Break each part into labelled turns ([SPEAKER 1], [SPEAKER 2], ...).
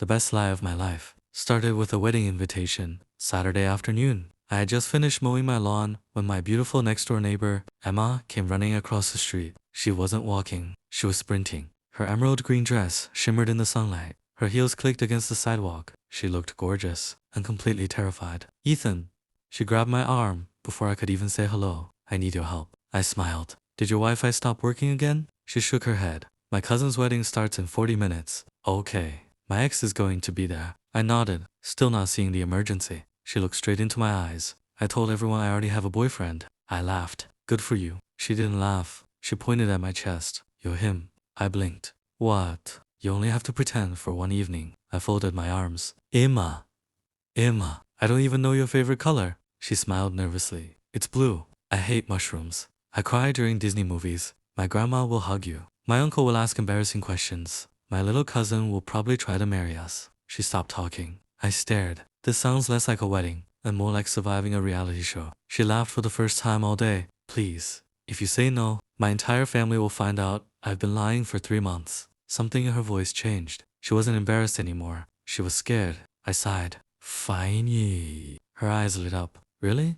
[SPEAKER 1] The best lie of my life started with a wedding invitation, Saturday afternoon. I had just finished mowing my lawn when my beautiful next-door neighbor, Emma, came running across the street. She wasn't walking, she was sprinting. Her emerald green dress shimmered in the sunlight. Her heels clicked against the sidewalk. She looked gorgeous and completely terrified. Ethan! She grabbed my arm before I could even say hello. I need your help. I smiled. Did your Wi-Fi stop working again? She shook her head. My cousin's wedding starts in 40 minutes. Okay. My ex is going to be there. I nodded, still not seeing the emergency. She looked straight into my eyes. I told everyone I already have a boyfriend. I laughed. Good for you. She didn't laugh. She pointed at my chest. You're him. I blinked. What? You only have to pretend for one evening. I folded my arms. Emma. Emma. I don't even know your favorite color. She smiled nervously. It's blue. I hate mushrooms. I cry during Disney movies. My grandma will hug you. My uncle will ask embarrassing questions. My little cousin will probably try to marry us. She stopped talking. I stared. This sounds less like a wedding and more like surviving a reality show. She laughed for the first time all day. Please, if you say no, my entire family will find out I've been lying for 3 months. Something in her voice changed. She wasn't embarrassed anymore. She was scared. I sighed. Fine. Her eyes lit up. Really?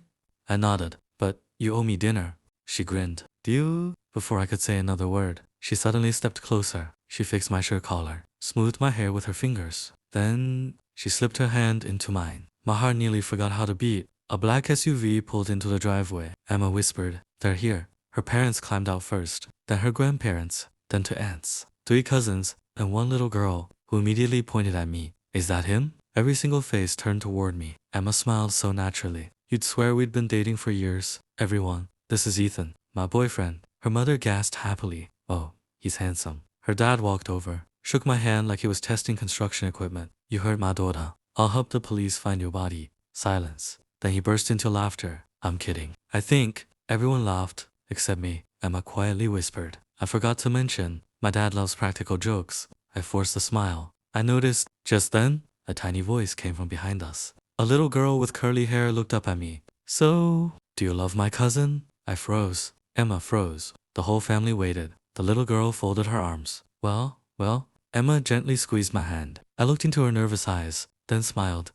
[SPEAKER 1] I nodded. But you owe me dinner. She grinned. Do you? Before I could say another word, she suddenly stepped closer. She fixed my shirt collar, smoothed my hair with her fingers. Then she slipped her hand into mine. My heart nearly forgot how to beat. A black SUV pulled into the driveway. Emma whispered, "They're here." Her parents climbed out first, then her grandparents, then two aunts, 3 cousins, and 1 little girl, who immediately pointed at me. Is that him? Every single face turned toward me. Emma smiled so naturally. You'd swear we'd been dating for years. Everyone, this is Ethan, my boyfriend. Her mother gasped happily. Oh, he's handsome. Her dad walked over, shook my hand like he was testing construction equipment. You hurt my daughter. I'll help the police find your body. Silence. Then he burst into laughter. I'm kidding. I think everyone laughed, except me. Emma quietly whispered. I forgot to mention, my dad loves practical jokes. I forced a smile. I noticed, just then, a tiny voice came from behind us. A little girl with curly hair looked up at me. So, do you love my cousin? I froze. Emma froze. The whole family waited. The little girl folded her arms. Well, Emma gently squeezed my hand. I looked into her nervous eyes, then smiled.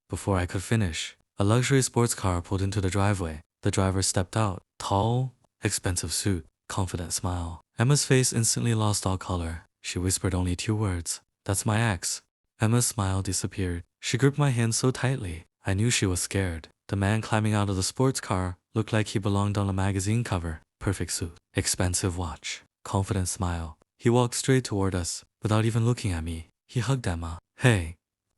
[SPEAKER 1] Before I could finish, a luxury sports car pulled into the driveway. The driver stepped out. Tall, expensive suit, confident smile. Emma's face instantly lost all color. She whispered only 2 words. That's my ex. Emma's smile disappeared. She gripped my hand so tightly. I knew she was scared. The man climbing out of the sports car looked like he belonged on a magazine cover. Perfect suit, expensive watch, confident smile. He walked straight toward us, without even looking at me. He hugged Emma. Hey.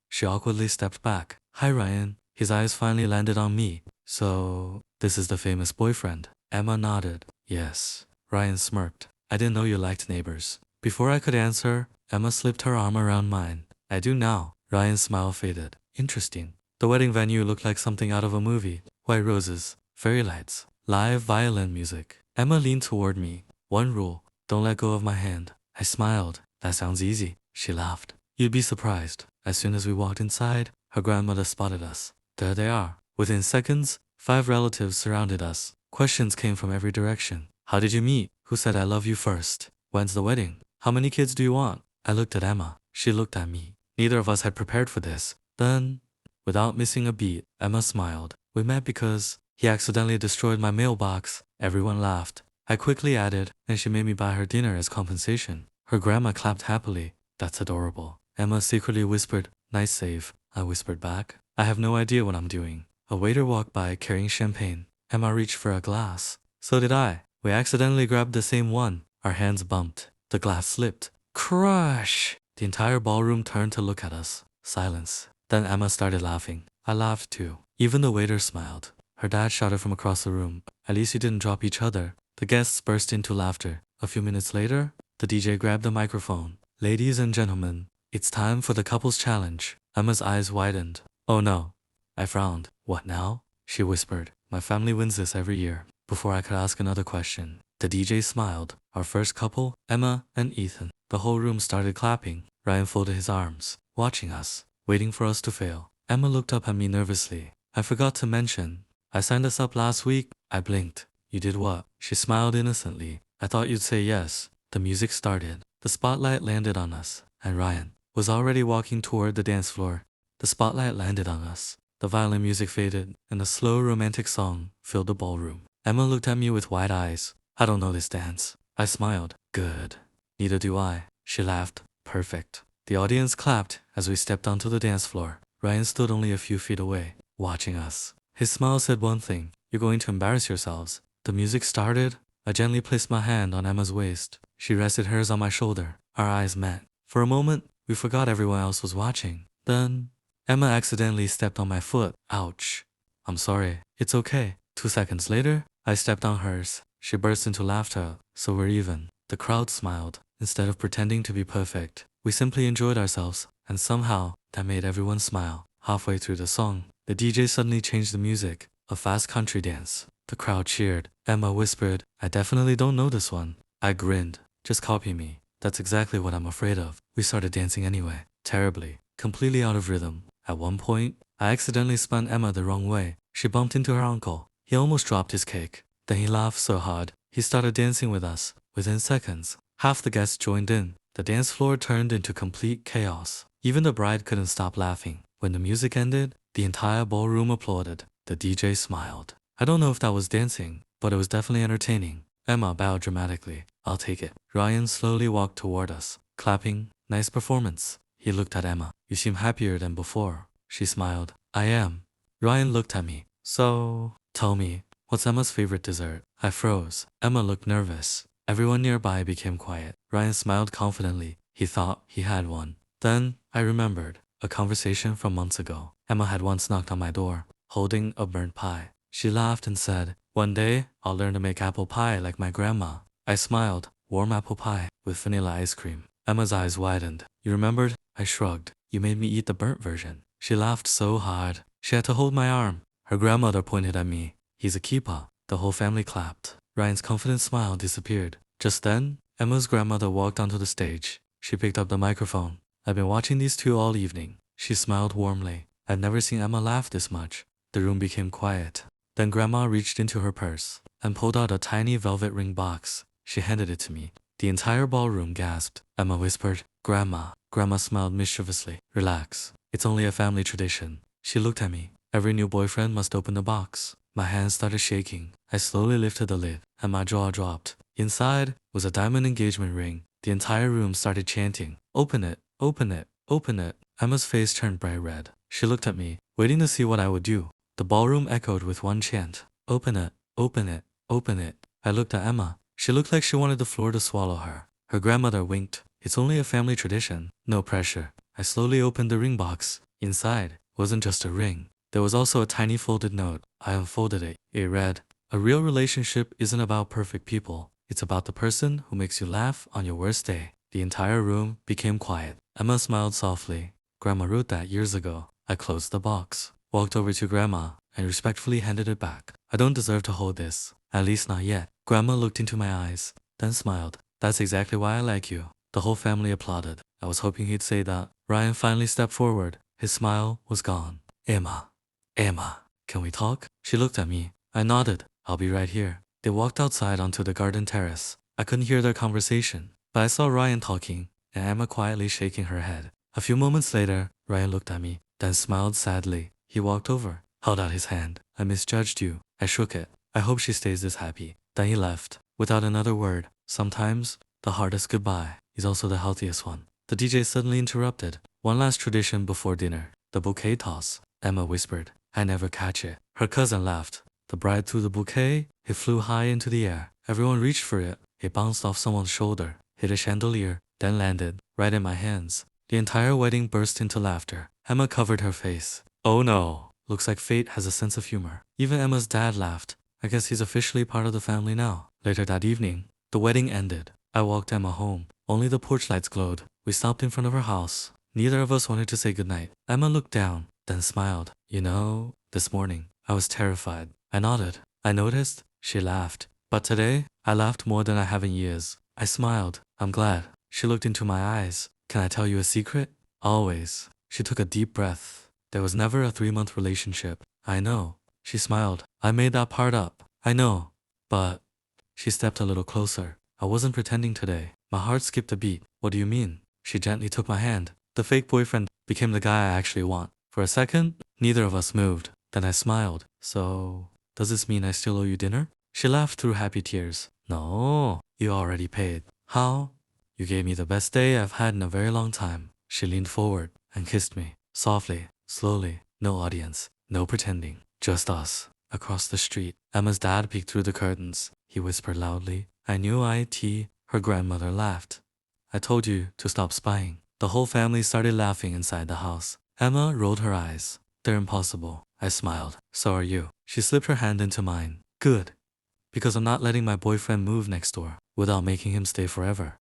[SPEAKER 1] She awkwardly stepped back. Hi, Ryan. His eyes finally landed on me. So, this is the famous boyfriend. Emma nodded. Yes. Ryan smirked. I didn't know you liked neighbors. Before I could answer, Emma slipped her arm around mine. I do now. Ryan's smile faded. Interesting. The wedding venue looked like something out of a movie. White roses, fairy lights, live violin music. Emma leaned toward me. One rule, don't let go of my hand. I smiled. That sounds easy. She laughed. You'd be surprised. As soon as we walked inside, her grandmother spotted us. There they are. Within seconds, 5 relatives surrounded us. Questions came from every direction. How did you meet? Who said I love you first? When's the wedding? How many kids do you want? I looked at Emma. She looked at me. Neither of us had prepared for this. Then, without missing a beat, Emma smiled. We met because he accidentally destroyed my mailbox. Everyone laughed. I quickly added, and she made me buy her dinner as compensation. Her grandma clapped happily. That's adorable. Emma secretly whispered, nice save. I whispered back. I have no idea what I'm doing. A waiter walked by carrying champagne. Emma reached for a glass. So did I. We accidentally grabbed the same one. Our hands bumped. The glass slipped. Crush! The entire ballroom turned to look at us. Silence. Then Emma started laughing. I laughed too. Even the waiter smiled. Her dad shouted from across the room. At least you didn't drop each other. The guests burst into laughter. A few minutes later, the DJ grabbed the microphone. Ladies and gentlemen, it's time for the couples challenge. Emma's eyes widened. Oh no. I frowned. What now? She whispered. My family wins this every year. Before I could ask another question, the DJ smiled. Our first couple, Emma and Ethan. The whole room started clapping. Ryan folded his arms, watching us, waiting for us to fail. Emma looked up at me nervously. I forgot to mention, I signed us up last week. I blinked. You did what? She smiled innocently. I thought you'd say yes. The music started. The spotlight landed on us. And Ryan. was already walking toward the dance floor. The spotlight landed on us. The violin music faded, and a slow romantic song filled the ballroom. Emma looked at me with wide eyes. I don't know this dance. I smiled. Good. Neither do I. She laughed. Perfect. The audience clapped as we stepped onto the dance floor. Ryan stood only a few feet away, watching us. His smile said one thing: you're going to embarrass yourselves. The music started. I gently placed my hand on Emma's waist. She rested hers on my shoulder. Our eyes met. For a moment, we forgot everyone else was watching. Then, Emma accidentally stepped on my foot. Ouch. I'm sorry. It's okay. 2 seconds later, I stepped on hers. She burst into laughter, so we're even. The crowd smiled. Instead of pretending to be perfect, we simply enjoyed ourselves, and somehow, that made everyone smile. Halfway through the song, the DJ suddenly changed the music, a fast country dance. The crowd cheered. Emma whispered, I definitely don't know this one. I grinned. Just copy me. That's exactly what I'm afraid of. We started dancing anyway. Terribly. Completely out of rhythm. At one point, I accidentally spun Emma the wrong way. She bumped into her uncle. He almost dropped his cake. Then he laughed so hard, he started dancing with us. Within seconds, half the guests joined in. The dance floor turned into complete chaos. Even the bride couldn't stop laughing. When the music ended, the entire ballroom applauded. The DJ smiled. I don't know if that was dancing, but it was definitely entertaining. Emma bowed dramatically. I'll take it. Ryan slowly walked toward us, clapping. Nice performance. He looked at Emma. You seem happier than before. She smiled. I am. Ryan looked at me. So, tell me, what's Emma's favorite dessert? I froze. Emma looked nervous. Everyone nearby became quiet. Ryan smiled confidently. He thought he had one. Then, I remembered a conversation from months ago. Emma had once knocked on my door, holding a burnt pie. She laughed and said, one day, I'll learn to make apple pie like my grandma. I smiled. Warm apple pie with vanilla ice cream. Emma's eyes widened. You remembered? I shrugged. You made me eat the burnt version. She laughed so hard. She had to hold my arm. Her grandmother pointed at me. He's a keeper. The whole family clapped. Ryan's confident smile disappeared. Just then, Emma's grandmother walked onto the stage. She picked up the microphone. I've been watching these two all evening. She smiled warmly. I'd never seen Emma laugh this much. The room became quiet. Then Grandma reached into her purse and pulled out a tiny velvet ring box. She handed it to me. The entire ballroom gasped. Emma whispered, Grandma. Grandma smiled mischievously. Relax. It's only a family tradition. She looked at me. Every new boyfriend must open the box. My hands started shaking. I slowly lifted the lid, and my jaw dropped. Inside was a diamond engagement ring. The entire room started chanting, open it, open it, open it. Emma's face turned bright red. She looked at me, waiting to see what I would do. The ballroom echoed with one chant. Open it, open it, open it. I looked at Emma. She looked like she wanted the floor to swallow her. Her grandmother winked. It's only a family tradition. No pressure. I slowly opened the ring box. Inside wasn't just a ring. There was also a tiny folded note. I unfolded it. It read, a real relationship isn't about perfect people. It's about the person who makes you laugh on your worst day. The entire room became quiet. Emma smiled softly. Grandma wrote that years ago. I closed the box, walked over to Grandma, and respectfully handed it back. I don't deserve to hold this. At least not yet. Grandma looked into my eyes, then smiled. That's exactly why I like you. The whole family applauded. I was hoping he'd say that. Ryan finally stepped forward. His smile was gone. Emma. Emma. Can we talk? She looked at me. I nodded. I'll be right here. They walked outside onto the garden terrace. I couldn't hear their conversation, but I saw Ryan talking and Emma quietly shaking her head. A few moments later, Ryan looked at me, then smiled sadly. He walked over, held out his hand. I misjudged you. I shook it. I hope she stays this happy. Then he left, without another word. Sometimes, the hardest goodbye is also the healthiest one. The DJ suddenly interrupted. One last tradition before dinner. The bouquet toss. Emma whispered. I never catch it. Her cousin laughed. The bride threw the bouquet. It flew high into the air. Everyone reached for it. It bounced off someone's shoulder, hit a chandelier, then landed right in my hands. The entire wedding burst into laughter. Emma covered her face. Oh no. Looks like fate has a sense of humor. Even Emma's dad laughed. I guess he's officially part of the family now. Later that evening, the wedding ended. I walked Emma home. Only the porch lights glowed. We stopped in front of her house. Neither of us wanted to say goodnight. Emma looked down, then smiled. You know, this morning, I was terrified. I nodded. I noticed. She laughed. But today, I laughed more than I have in years. I smiled. I'm glad. She looked into my eyes. Can I tell you a secret? Always. She took a deep breath. There was never a 3-month relationship. I know. She smiled. I made that part up. I know. But she stepped a little closer. I wasn't pretending today. My heart skipped a beat. What do you mean? She gently took my hand. The fake boyfriend became the guy I actually want. For a second, neither of us moved. Then I smiled. So, does this mean I still owe you dinner? She laughed through happy tears. No, you already paid. How? You gave me the best day I've had in a very long time. She leaned forward and kissed me. Softly, slowly. No audience. No pretending. Just us. Across the street. Emma's dad peeked through the curtains. He whispered loudly. I knew IT. Her grandmother laughed. I told you to stop spying. The whole family started laughing inside the house. Emma rolled her eyes. They're impossible. I smiled. So are you. She slipped her hand into mine. Good. Because I'm not letting my boyfriend move next door without making him stay forever.